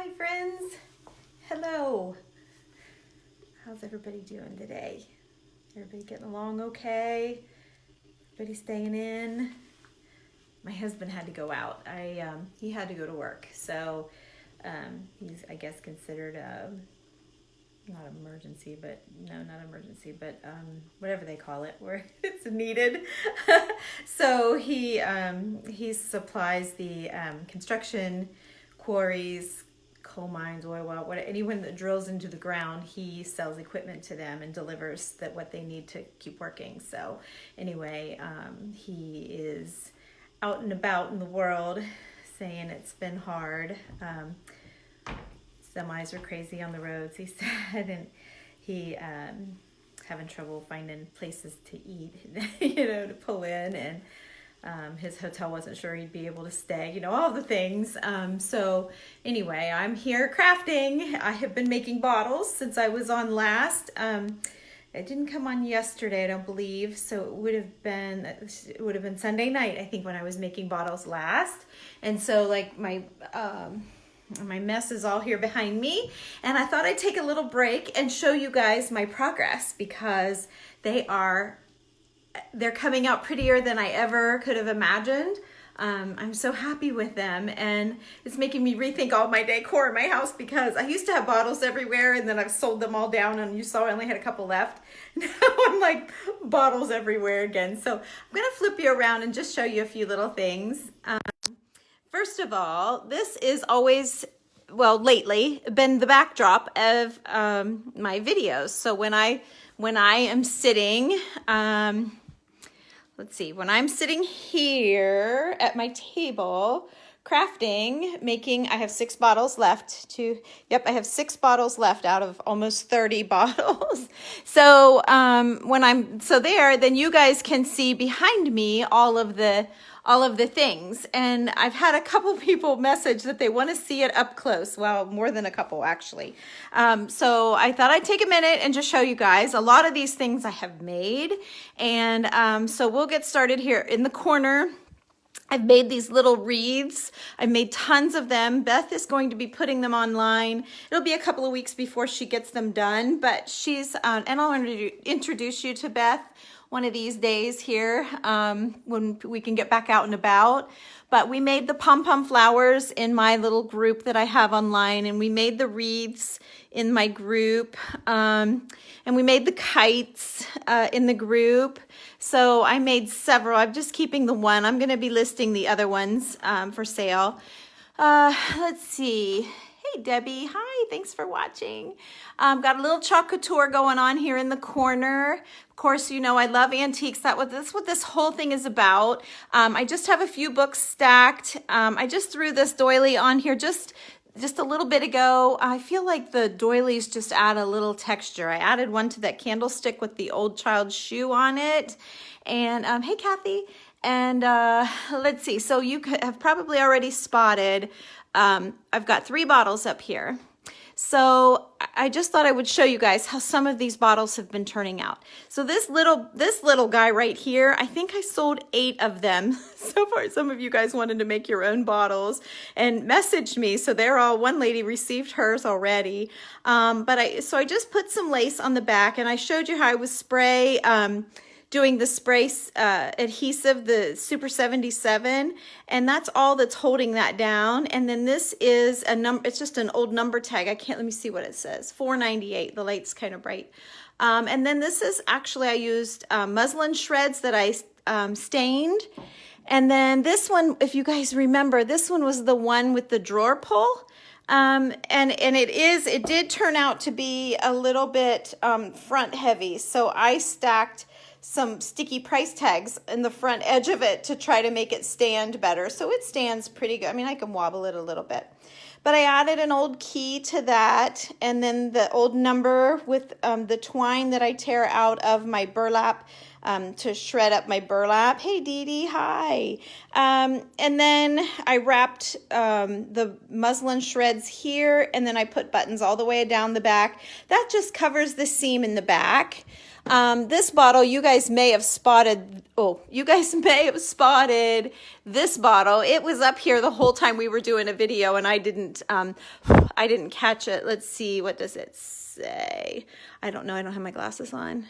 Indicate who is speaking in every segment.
Speaker 1: Hi friends, hello. How's everybody doing today? Everybody getting along okay? Everybody staying in? My husband had to go out. He had to go to work, so he's I guess considered not emergency, but no, not emergency, but whatever they call it, where it's needed. So he supplies the construction quarries, coal mines, oil well, anyone that drills into the ground, he sells equipment to them and delivers that what they need to keep working. So anyway, he is out and about in the world saying it's been hard. Semis are crazy on the roads, he said, and he having trouble finding places to eat, to pull in, and his hotel wasn't sure he'd be able to stay, all the things. So anyway, I'm here crafting. I have been making bottles since I was on last. It didn't come on yesterday, I don't believe, so it would have been Sunday night, I think, when I was making bottles last. And so like my mess is all here behind me, and I thought I'd take a little break and show you guys my progress, because they're coming out prettier than I ever could have imagined. I'm so happy with them, and it's making me rethink all my decor in my house, because I used to have bottles everywhere and then I've sold them all down, and you saw I only had a couple left. Now I'm like bottles everywhere again. So I'm gonna flip you around and just show you a few little things. First of all, this is always, lately been the backdrop of my videos. So when I am sitting, when I'm sitting here at my table crafting, I have 6 bottles left I have 6 bottles left out of almost 30 bottles. So then you guys can see behind me all of the things. And I've had a couple people message that they want to see it up close. Well, more than a couple, actually. So I thought I'd take a minute and just show you guys. A lot of these things I have made. And so we'll get started here in the corner. I've made these little wreaths. I've made tons of them. Beth is going to be putting them online. It'll be a couple of weeks before she gets them done, but and I'll introduce you to Beth one of these days here when we can get back out and about. But we made the pom-pom flowers in my little group that I have online, and we made the wreaths in my group, and we made the kites in the group. So I made several. I'm just keeping the one. I'm going to be listing the other ones for sale. Let's see. Hey, Debbie. Hi. Thanks for watching. Got a little chocolate tour going on here in the corner. Of course, I love antiques. That's what this whole thing is about. I just have a few books stacked. I just threw this doily on here just a little bit ago. I feel like the doilies just add a little texture. I added one to that candlestick with the old child's shoe on it. And hey, Kathy. And let's see. So you have probably already spotted, I've got 3 bottles up here. So I just thought I would show you guys how some of these bottles have been turning out. So this little guy right here, I think I sold 8 of them so far. Some of you guys wanted to make your own bottles and messaged me. So one lady received hers already. So I just put some lace on the back, and I showed you how I was doing the spray adhesive, the Super 77, and that's all that's holding that down. And then this is it's just an old number tag. Let me see what it says, $4.98. The light's kind of bright. And then this is actually, I used muslin shreds that I stained. And then this one, if you guys remember, this one was the one with the drawer pull. And it did turn out to be a little bit front heavy. So I stacked some sticky price tags in the front edge of it to try to make it stand better. So it stands pretty good. I mean, I can wobble it a little bit. But I added an old key to that, and then the old number with the twine that I tear out of my burlap to shred up my burlap. Hey, Dee Dee, hi. And then I wrapped the muslin shreds here, and then I put buttons all the way down the back. That just covers the seam in the back. This bottle, you guys may have spotted, you guys may have spotted this bottle. It was up here the whole time we were doing a video and I didn't catch it. Let's see, what does it say? I don't know, I don't have my glasses on.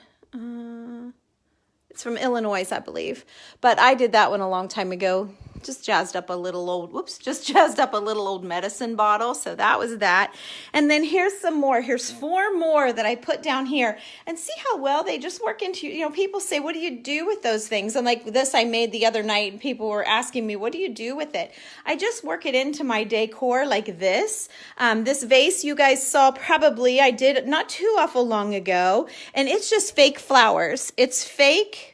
Speaker 1: It's from Illinois, I believe. But I did that one a long time ago. Just jazzed up a little old medicine bottle. So that was that. And then here's some more. Here's 4 more that I put down here. And see how well they just work into, you know, people say, what do you do with those things? And like this I made the other night and people were asking me, what do you do with it? I just work it into my decor like this. This vase you guys saw probably, I did not too awful long ago. And it's just fake flowers. It's fake.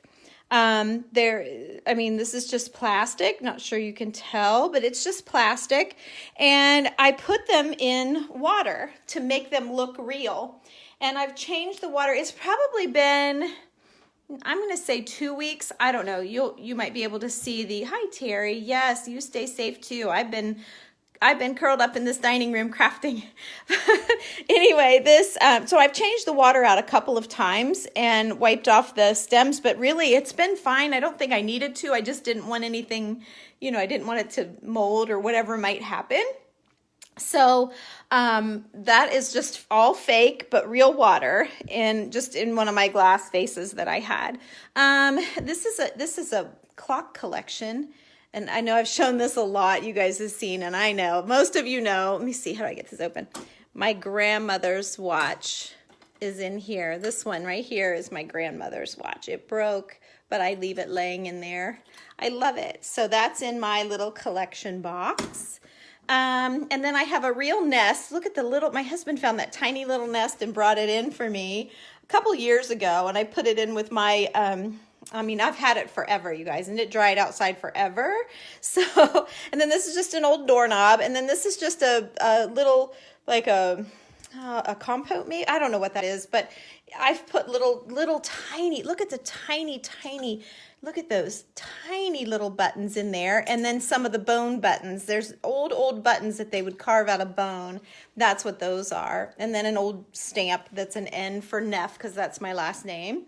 Speaker 1: I mean, this is just plastic. Not sure you can tell, but it's just plastic. And I put them in water to make them look real. And I've changed the water. It's probably been, I'm going to say 2 weeks. I don't know. You might be able to see the, hi Terry. Yes, you stay safe too. I've been curled up in this dining room crafting. Anyway, so I've changed the water out a couple of times and wiped off the stems, but really it's been fine. I don't think I needed to. I just didn't want anything, you know, I didn't want it to mold or whatever might happen. So that is just all fake, but real water, and just in one of my glass vases that I had. This is a clock collection. And I know I've shown this a lot, you guys have seen, and I know, most of you know. Let me see, how do I get this open? My grandmother's watch is in here. This one right here is my grandmother's watch. It broke, but I leave it laying in there. I love it. So that's in my little collection box. And then I have a real nest. Look at my husband found that tiny little nest and brought it in for me a couple years ago, and I put it in with my, I mean, I've had it forever, you guys, and it dried outside forever. So, and then this is just an old doorknob, and then this is just a little, like a compote, maybe? I don't know what that is, but I've put little tiny, look at the tiny, look at those tiny little buttons in there, and then some of the bone buttons. There's old buttons that they would carve out of bone. That's what those are. And then an old stamp that's an N for Neff, because that's my last name.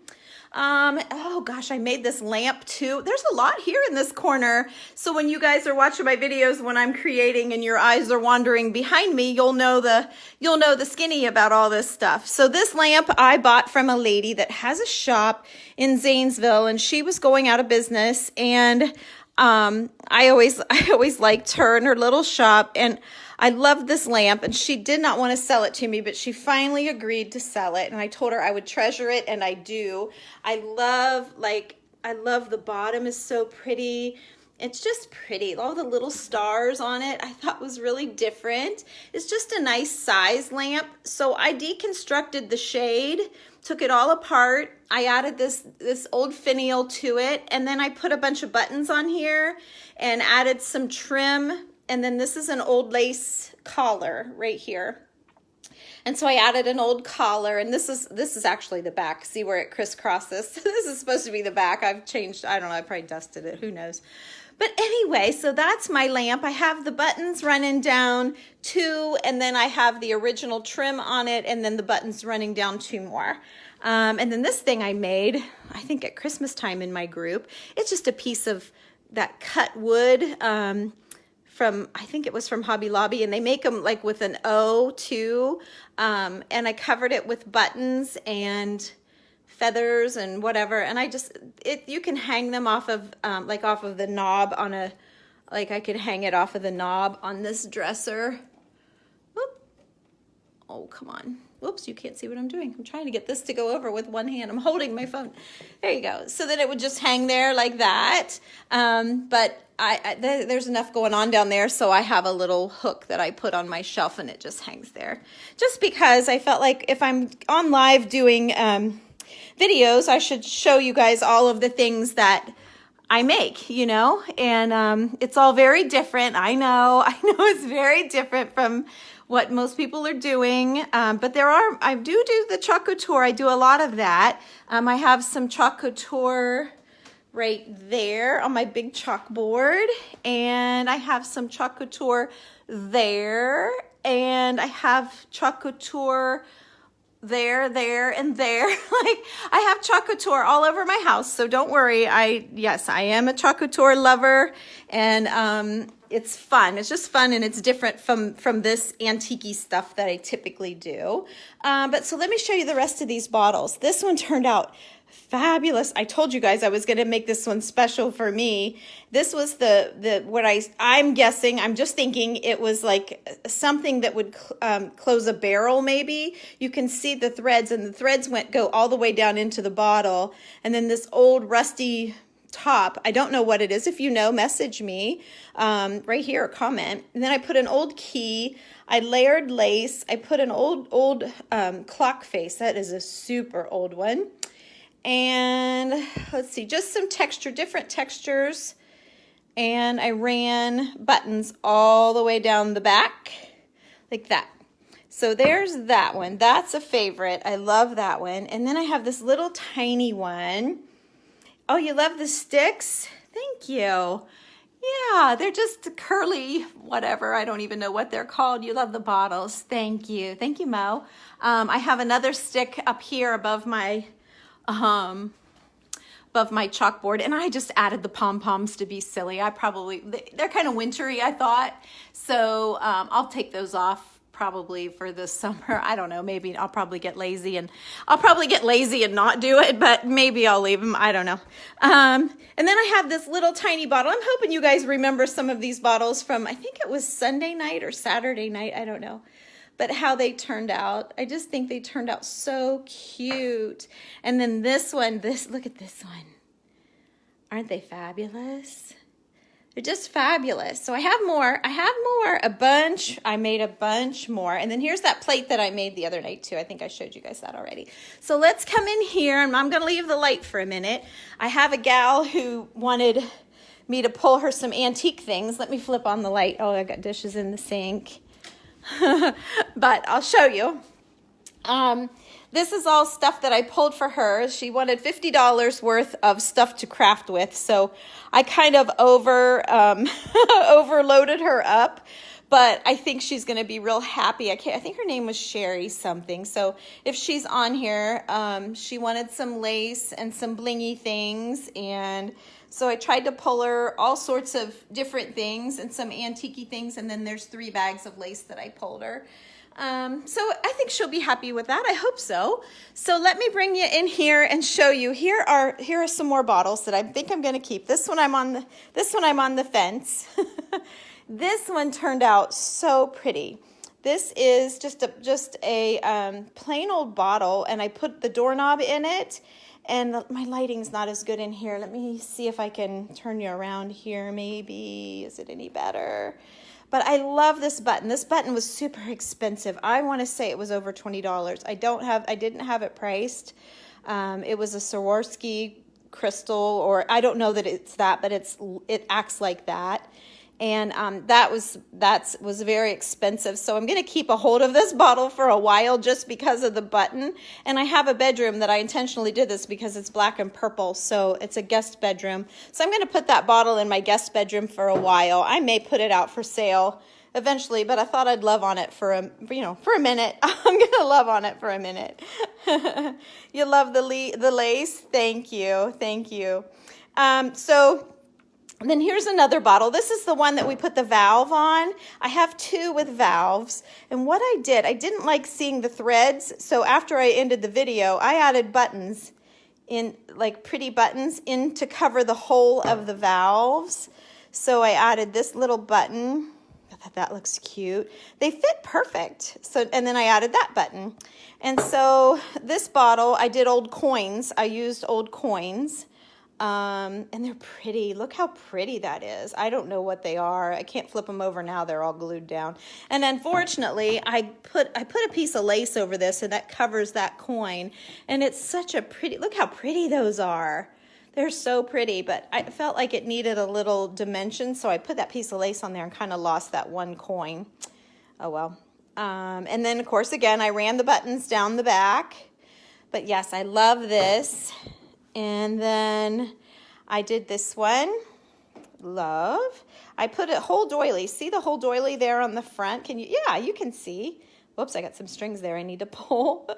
Speaker 1: Oh gosh, I made this lamp too. There's a lot here in this corner. So when you guys are watching my videos when I'm creating and your eyes are wandering behind me, you'll know the skinny about all this stuff. So this lamp I bought from a lady that has a shop in Zanesville, and she was going out of business, and I always liked her and her little shop, and I loved this lamp, and she did not want to sell it to me, but she finally agreed to sell it, and I told her I would treasure it, and I do. I love the bottom is so pretty. It's just pretty. All the little stars on it I thought was really different. It's just a nice size lamp. So I deconstructed the shade, took it all apart. I added this old finial to it, and then I put a bunch of buttons on here and added some trim. And then this is an old lace collar right here. And so I added an old collar, and this is actually the back. See where it crisscrosses? This is supposed to be the back. I've changed, I don't know, I probably dusted it, who knows. But anyway, so that's my lamp. I have the buttons running down 2, and then I have the original trim on it, and then the buttons running down 2 more. And then this thing I made, I think at Christmas time in my group, it's just a piece of that cut wood, from, I think it was from Hobby Lobby, and they make them like with an O too. And I covered it with buttons and feathers and whatever. And you can hang them off of, like off of the knob on like I could hang it off of the knob on this dresser. Whoop. Oh, come on. Whoops, you can't see what I'm doing. I'm trying to get this to go over with one hand. I'm holding my phone. There you go. So then it would just hang there like that. But there's enough going on down there, so I have a little hook that I put on my shelf, and it just hangs there. Just because I felt like if I'm on live doing videos, I should show you guys all of the things that I make, you know, and it's all very different. I know it's very different from what most people are doing, but I do the Chalk Couture. I do a lot of that. I have some Chalk Couture right there on my big chalkboard, and I have some Chalk Couture there, and I have Chalk Couture there, and there. Like, I have Choc Couture all over my house, so don't worry. Yes, I am a Choc Couture lover, and it's fun. It's just fun, and it's different from this antique-y stuff that I typically do. But so let me show you the rest of these bottles. This one turned out fabulous. I told you guys I was going to make this one special for me. This was I'm guessing, I'm just thinking it was like something that would close a barrel maybe. You can see the threads, and the threads go all the way down into the bottle. And then this old rusty top, I don't know what it is. If you know, message me right here or comment. And then I put an old key. I layered lace. I put an old clock face. That is a super old one. And let's see, just some texture, different textures. And I ran buttons all the way down the back like that. So there's that one. That's a favorite. I love that one. And then I have this little tiny one. Oh, you love the sticks? Thank you. Yeah, they're just curly, whatever. I don't even know what they're called. You love the bottles. Thank you. Thank you, Mo. I have another stick up here above my chalkboard, and I just added the pom-poms to be silly. They're kind of wintry, I thought. So I'll take those off probably for the summer. I don't know, maybe I'll probably get lazy and not do it, but maybe I'll leave them. I don't know. And then I have this little tiny bottle. I'm hoping you guys remember some of these bottles from, I think it was Sunday night or Saturday night. I don't know. But how they turned out. I just think they turned out so cute. And then this one, look at this one. Aren't they fabulous? They're just fabulous. So I have more, a bunch. I made a bunch more. And then here's that plate that I made the other night too. I think I showed you guys that already. So let's come in here, and I'm gonna leave the light for a minute. I have a gal who wanted me to pull her some antique things. Let me flip on the light. Oh, I got dishes in the sink. But I'll show you. This is all stuff that I pulled for her. She wanted $50 worth of stuff to craft with, so I kind of overloaded her up, but I think she's going to be real happy. I think her name was Sherry something, so if she's on here, she wanted some lace and some blingy things, and so I tried to pull her all sorts of different things and some antique-y things, and then there's 3 bags of lace that I pulled her. So I think she'll be happy with that. I hope so. So let me bring you in here and show you. Here are some more bottles that I think I'm going to keep. This one I'm on the fence. This one turned out so pretty. This is just a plain old bottle, and I put the doorknob in it. And my lighting's not as good in here. Let me see if I can turn you around here maybe. Is it any better? But I love this button. This button was super expensive. I want to say it was over $20. I didn't have it priced. It was a Swarovski crystal, or I don't know that it's that, but it acts like that. And that was very expensive. So I'm going to keep a hold of this bottle for a while just because of the button. And I have a bedroom that I intentionally did this because it's black and purple. So it's a guest bedroom. So I'm going to put that bottle in my guest bedroom for a while. I may put it out for sale eventually, but I thought I'd love on it for a minute. I'm going to love on it for a minute. You love the lace? Thank you. Thank you. And then here's another bottle. This is the one that we put the valve on. I have 2 with valves. And what I didn't like seeing the threads. So after I ended the video, I added buttons in, like pretty buttons, in to cover the whole of the valves. So I added this little button. I thought that looks cute. They fit perfect. So, and then I added that button. And so this bottle, I did old coins. I used old coins. And they're pretty. Look how pretty that is. I don't know what they are. I can't flip them over now. They're all glued down. And unfortunately, I put a piece of lace over this, and that covers that coin. And it's such a pretty, look how pretty those are. They're so pretty, but I felt like it needed a little dimension, so I put that piece of lace on there and kind of lost that one coin. Oh, well. And then, of course, again, I ran the buttons down the back. But yes, I love this. And then I did this one, love. I put a whole doily. See the whole doily there on the front? Can you? Yeah, you can see. Whoops, I got some strings there I need to pull.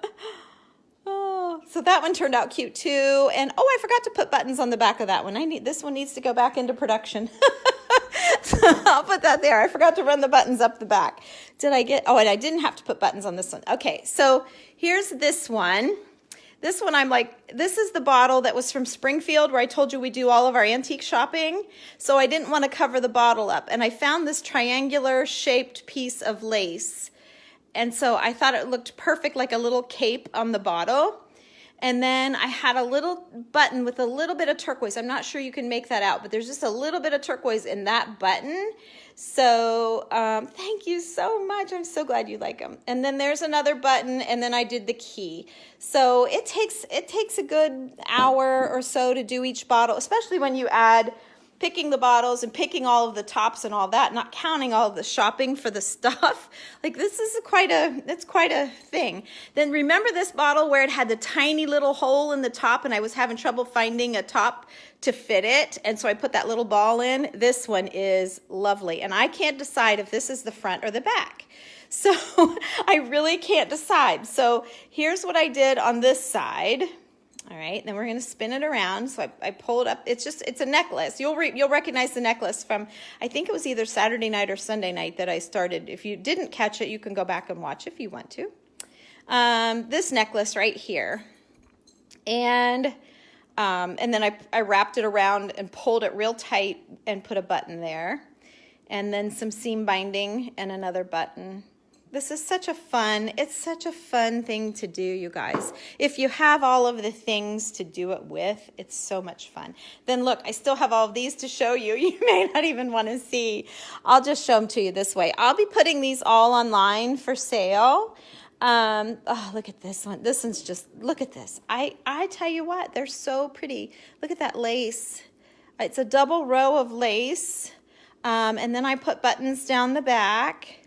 Speaker 1: Oh, so that one turned out cute too. And oh, I forgot to put buttons on the back of that one. This one needs to go back into production. So I'll put that there. I forgot to run the buttons up the back. Oh, and I didn't have to put buttons on this one. Okay, so here's this one. This one, I'm like, this is the bottle that was from Springfield where I told you we do all of our antique shopping. So I didn't want to cover the bottle up. And I found this triangular shaped piece of lace. And so I thought it looked perfect, like a little cape on the bottle. And then I had a little button with a little bit of turquoise. I'm not sure you can make that out, but there's just a little bit of turquoise in that button. So thank you so much. I'm so glad you like them. And then there's another button, and then I did the key. So it takes a good hour or so to do each bottle, especially when you add picking the bottles and picking all of the tops and all that, not counting all of the shopping for the stuff. Like this is quite a thing. Then remember this bottle where it had the tiny little hole in the top and I was having trouble finding a top to fit it. And so I put that little ball in. This one is lovely. And I can't decide if this is the front or the back. So I really can't decide. So here's what I did on this side. All right, then we're going to spin it around. So I pull it up. It's a necklace. You'll recognize the necklace from, I think it was either Saturday night or Sunday night that I started. If you didn't catch it, you can go back and watch if you want to. This necklace right here. And then I wrapped it around and pulled it real tight and put a button there. And then some seam binding and another button. This is it's such a fun thing to do, you guys. If you have all of the things to do it with, it's so much fun. Then look, I still have all of these to show you. You may not even want to see. I'll just show them to you this way. I'll be putting these all online for sale. Oh, look at this one. This one's just, look at this. I tell you what, they're so pretty. Look at that lace. It's a double row of lace. And then I put buttons down the back.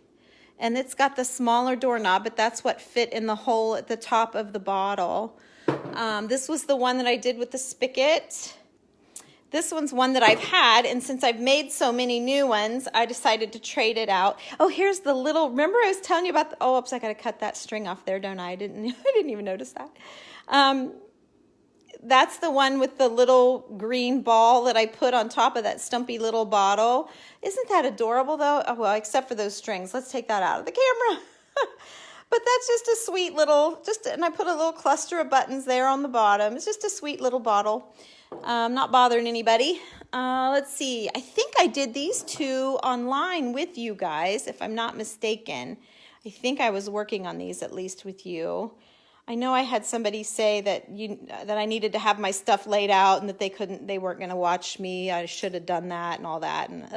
Speaker 1: And it's got the smaller doorknob, but that's what fit in the hole at the top of the bottle. This was the one that I did with the spigot. This one's one that I've had, and since I've made so many new ones, I decided to trade it out. Oh, here's the little, remember I was telling you about oh, oops, I got to cut that string off there, don't I? I didn't even notice that. That's the one with the little green ball that I put on top of that stumpy little bottle. Isn't that adorable, though? Oh, well, except for those strings. Let's take that out of the camera. But that's just a sweet little, and I put a little cluster of buttons there on the bottom. It's just a sweet little bottle. Not bothering anybody. Let's see. I think I did these two online with you guys, if I'm not mistaken. I think I was working on these at least with you. I know I had somebody say that I needed to have my stuff laid out and that they weren't going to watch me. I should have done that and all that. And,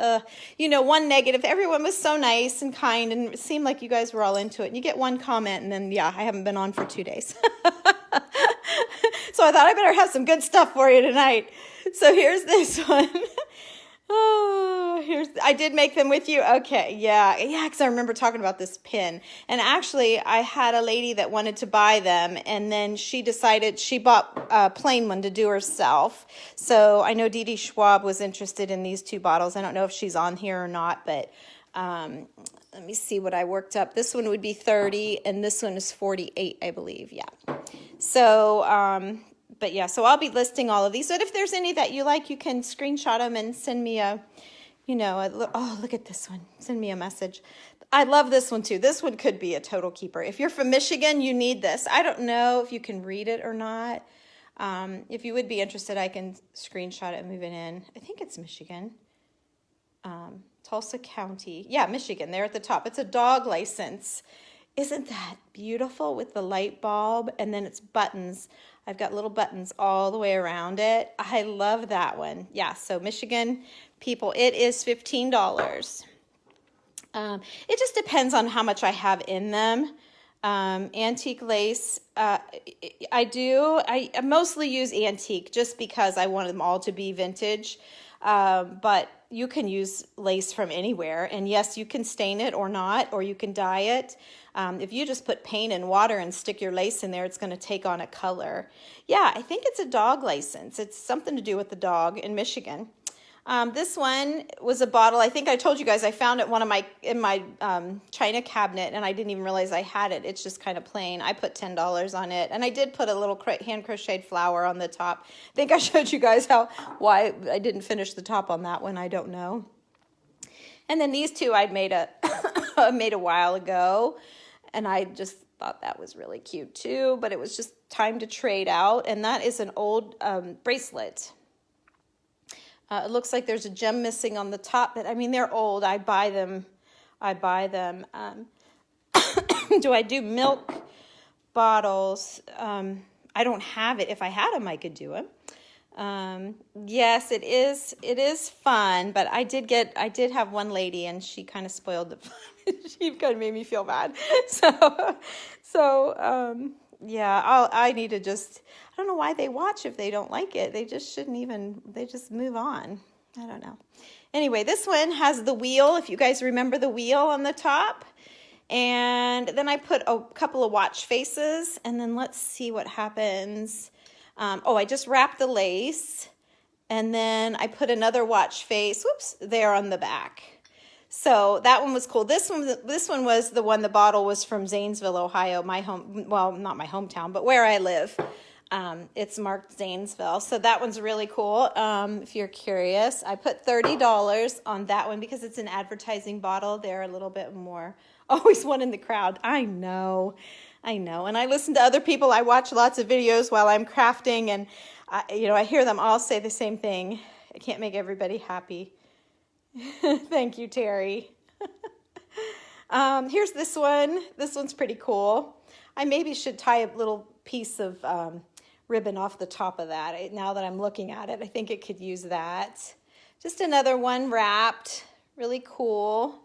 Speaker 1: one negative, everyone was so nice and kind and it seemed like you guys were all into it. And you get one comment and then, yeah, I haven't been on for 2 days. So I thought I better have some good stuff for you tonight. So here's this one. Oh, I did make them with you. Okay, yeah, because I remember talking about this pin. And actually, I had a lady that wanted to buy them, and then she decided she bought a plain one to do herself. So I know Dee Dee Schwab was interested in these two bottles. I don't know if she's on here or not, but let me see what I worked up. This one would be 30, and this one is 48, I believe. Yeah. So, but yeah, so I'll be listing all of these. But if there's any that you like, you can screenshot them and send me oh, look at this one. Send me a message. I love this one too. This one could be a total keeper. If you're from Michigan, you need this. I don't know if you can read it or not. If you would be interested, I can screenshot it and move it in. I think it's Michigan. Tulsa County. Yeah, Michigan, there at the top. It's a dog license. Isn't that beautiful with the light bulb? And then it's buttons. I've got little buttons all the way around it. I love that one. Yeah, so Michigan people, it is $15. It just depends on how much I have in them. Antique lace, I mostly use antique just because I want them all to be vintage. But you can use lace from anywhere. And yes, you can stain it or not, or you can dye it. If you just put paint and water and stick your lace in there, it's going to take on a color. Yeah, I think it's a dog license. It's something to do with the dog in Michigan. This one was a bottle. I think I told you guys I found it in my china cabinet, and I didn't even realize I had it. It's just kind of plain. I put $10 on it, and I did put a little hand crocheted flower on the top. I think I showed you guys why I didn't finish the top on that one. I don't know. And then these two I'd made made a while ago, and I just thought that was really cute too. But it was just time to trade out, and that is an old bracelet. It looks like there's a gem missing on the top, but I mean, they're old. I buy them. Do I do milk bottles? I don't have it. If I had them, I could do them. Yes, it is fun, but I did have one lady, and she kind of spoiled the fun. She kind of made me feel bad. Yeah, I need to just, I don't know why they watch if they don't like it. They just shouldn't even, they just move on. I don't know. Anyway, this one has the wheel, if you guys remember the wheel on the top. And then I put a couple of watch faces, and then let's see what happens. I just wrapped the lace, and then I put another watch face, whoops, there on the back. So that one was cool. This one was the one, the bottle was from Zanesville, Ohio, my home, well, not my hometown, but where I live. It's marked Zanesville. So that one's really cool. If you're curious, I put $30 on that one because it's an advertising bottle. They're a little bit more, always one in the crowd. I know. And I listen to other people. I watch lots of videos while I'm crafting, and I hear them all say the same thing. I can't make everybody happy. Thank you, Terry. Here's this one. This one's pretty cool. I maybe should tie a little piece of ribbon off the top of that. Now that I'm looking at it, I think it could use that. Just another one wrapped. Really cool.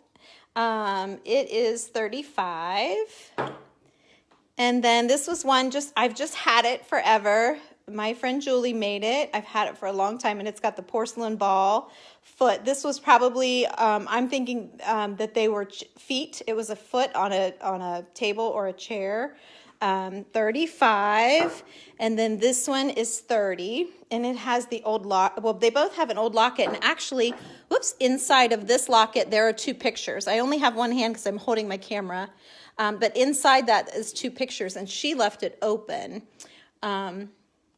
Speaker 1: It is $35. And then this was one, I've just had it forever. My friend Julie made it. I've had it for a long time, and it's got the porcelain ball foot. This was probably, I'm thinking that they were feet. It was a foot on a table or a chair. 35, and then this one is 30, and it has the old lock. Well, they both have an old locket, and actually, whoops, inside of this locket there are two pictures. I only have one hand because I'm holding my camera, but inside that is two pictures, and she left it open. And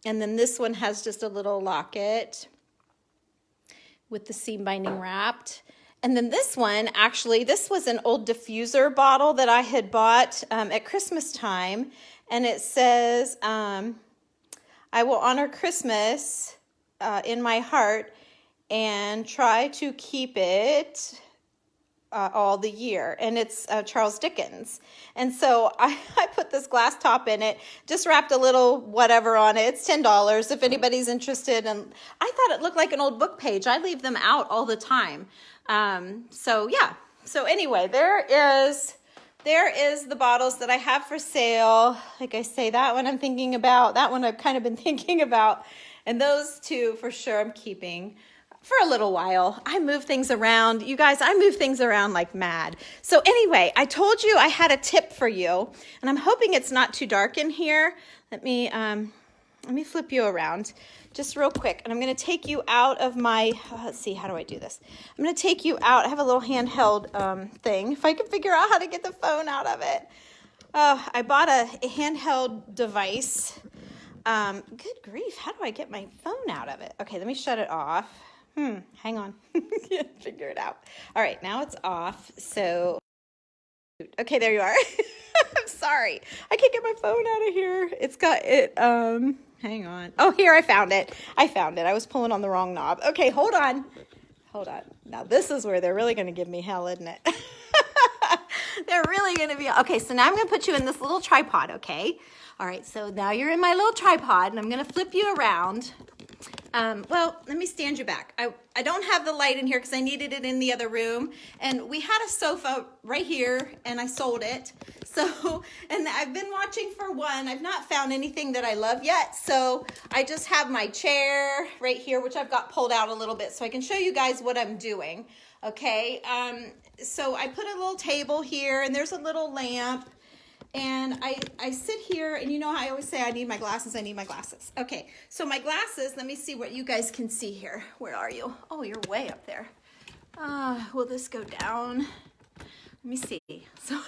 Speaker 1: then this one has just a little locket with the seam binding wrapped. And then this one, actually, this was an old diffuser bottle that I had bought at Christmas time. And it says, I will honor Christmas in my heart and try to keep it all the year. And it's Charles Dickens. And so I put this glass top in it, just wrapped a little whatever on it. It's $10 if anybody's interested. And I thought it looked like an old book page. I leave them out all the time. So yeah. So anyway, there is the bottles that I have for sale. Like I say, that one I'm thinking about. That one I've kind of been thinking about. And those two for sure I'm keeping for a little while. I move things around. You guys, I move things around like mad. So anyway, I told you I had a tip for you, and I'm hoping it's not too dark in here. Let me flip you around just real quick, and I'm going to take you out of my, let's see, how do I do this? I'm going to take you out. I have a little handheld thing. If I can figure out how to get the phone out of it. I bought a handheld device. Good grief, how do I get my phone out of it? Okay, let me shut it off. Hang on. Can't figure it out. All right, now it's off. So, okay, there you are. I'm sorry. I can't get my phone out of here. It's got it. Hang on. Oh, here, I found it. I was pulling on the wrong knob. Okay, hold on. Now, this is where they're really going to give me hell, isn't it? They're really going to be. Okay, so now I'm going to put you in this little tripod, okay? All right, so now you're in my little tripod, and I'm going to flip you around. Well, let me stand you back. I don't have the light in here because I needed it in the other room. And we had a sofa right here, and I sold it. So, and I've been watching for one. I've not found anything that I love yet. So I just have my chair right here, which I've got pulled out a little bit so I can show you guys what I'm doing. Okay. So I put a little table here, and there's a little lamp. And I sit here, and you know how I always say I need my glasses, I need my glasses. Okay, so my glasses, let me see what you guys can see here. Where are you? Oh, you're way up there. Will this go down? Let me see. So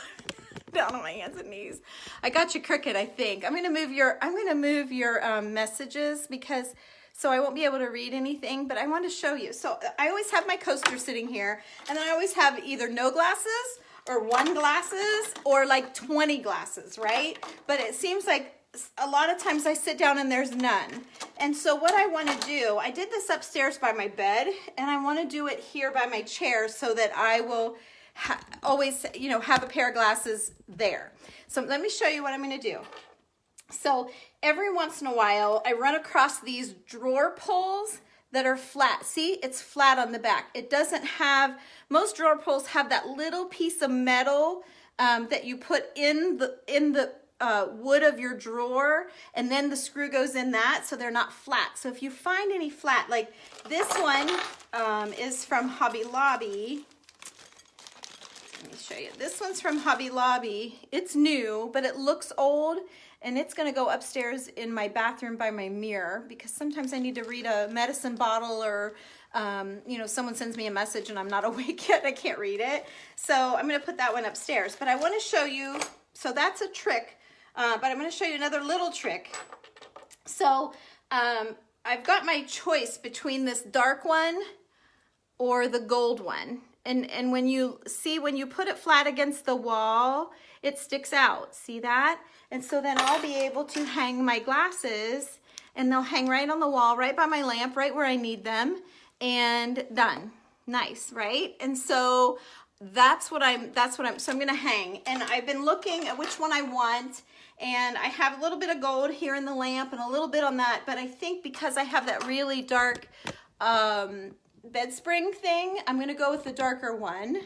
Speaker 1: down on my hands and knees. I got you crooked, I think. I'm gonna move your messages because so I won't be able to read anything, but I want to show you. So I always have my coaster sitting here, and then I always have either no glasses or 1 glasses or like 20 glasses, right? But it seems like a lot of times I sit down and there's none. And so what I want to do, I did this upstairs by my bed, and I want to do it here by my chair so that I will always, you know, have a pair of glasses there. So let me show you what I'm going to do. So every once in a while, I run across these drawer pulls that are flat. See, it's flat on the back. It doesn't have, most drawer pulls have that little piece of metal that you put in the wood of your drawer, and then the screw goes in that, so they're not flat. So if you find any flat, like this one is from Hobby Lobby. Let me show you. This one's from Hobby Lobby. It's new, but it looks old, and it's gonna go upstairs in my bathroom by my mirror because sometimes I need to read a medicine bottle or you know, someone sends me a message and I'm not awake yet, I can't read it. So I'm gonna put that one upstairs. But I wanna show you, so that's a trick, but I'm gonna show you another little trick. So I've got my choice between this dark one or the gold one. And when you see, when you put it flat against the wall, it sticks out. See that? And so then I'll be able to hang my glasses, and they'll hang right on the wall, right by my lamp, right where I need them, and done. Nice, right? And so so I'm gonna hang. And I've been looking at which one I want, and I have a little bit of gold here in the lamp and a little bit on that, but I think because I have that really dark bed spring thing, I'm gonna go with the darker one.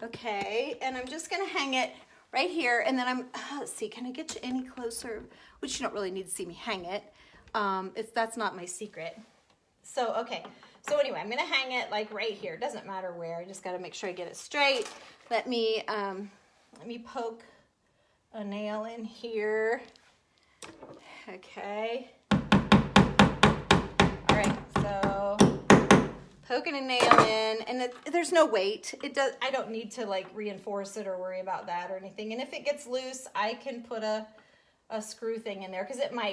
Speaker 1: Okay, and I'm just gonna hang it right here, and then let's see, can I get you any closer? Which you don't really need to see me hang it. That's not my secret. So, okay, so anyway, I'm gonna hang it like right here. It doesn't matter where, I just gotta make sure I get it straight. Let me poke a nail in here. Okay. All right, so poking a nail in, and there's no weight. I don't need to like reinforce it or worry about that or anything. And if it gets loose, I can put a screw thing in there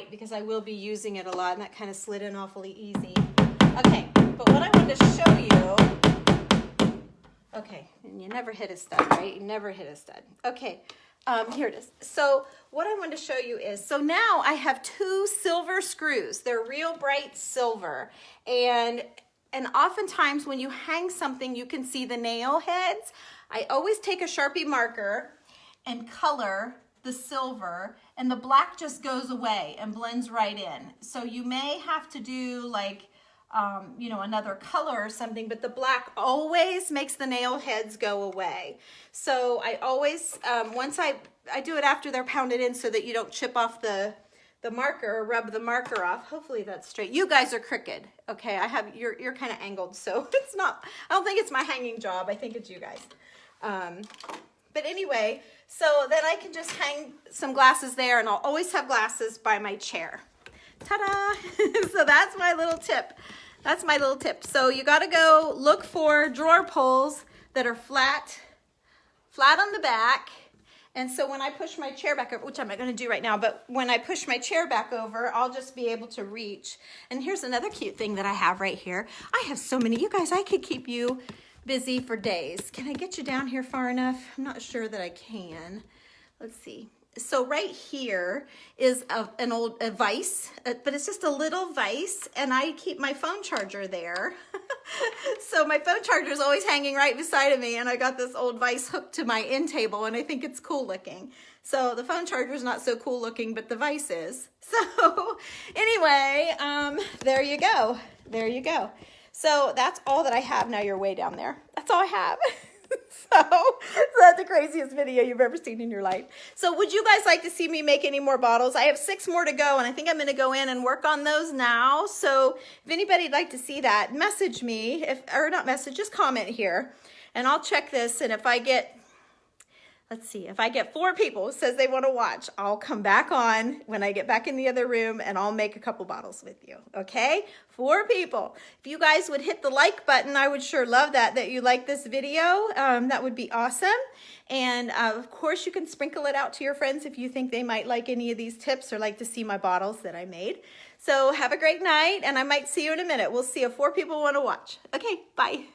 Speaker 1: because I will be using it a lot, and that kind of slid in awfully easy. Okay, but what I wanted to show you, okay, and you never hit a stud, right? You never hit a stud. Okay, here it is. So what I wanted to show you is, so now I have 2 silver screws. They're real bright silver, and oftentimes when you hang something, you can see the nail heads. I always take a Sharpie marker and color the silver, and the black just goes away and blends right in. So you may have to do like, you know, another color or something, but the black always makes the nail heads go away. So I always, once I do it after they're pounded in so that you don't chip off the marker or rub the marker off. Hopefully that's straight. You guys are crooked. Okay, you're kind of angled, so it's not, I don't think it's my hanging job. I think it's you guys. But anyway, so then I can just hang some glasses there, and I'll always have glasses by my chair. Ta-da! So that's my little tip. That's my little tip. So you got to go look for drawer pulls that are flat on the back. And so when I push my chair back over, which I'm not going to do right now, but when I push my chair back over, I'll just be able to reach. And here's another cute thing that I have right here. I have so many. You guys, I could keep you busy for days. Can I get you down here far enough? I'm not sure that I can. Let's see. So right here is a vise, but it's just a little vise, and I keep my phone charger there. So my phone charger is always hanging right beside of me, and I got this old vise hooked to my end table, and I think it's cool looking. So the phone charger is not so cool looking, but the vise is. So anyway, there you go. There you go. So that's all that I have. Now you're way down there. That's all I have. So that's the craziest video you've ever seen in your life. So would you guys like to see me make any more bottles? I have 6 more to go, and I think I'm going to go in and work on those now. So if anybody'd like to see that, message me, or not message, just comment here, and I'll check this. And if I get Let's see, if I get 4 people who says they want to watch, I'll come back on when I get back in the other room and I'll make a couple bottles with you, okay? 4 people. If you guys would hit the like button, I would sure love that you like this video. That would be awesome. And of course, you can sprinkle it out to your friends if you think they might like any of these tips or like to see my bottles that I made. So have a great night, and I might see you in a minute. We'll see if 4 people want to watch. Okay, bye.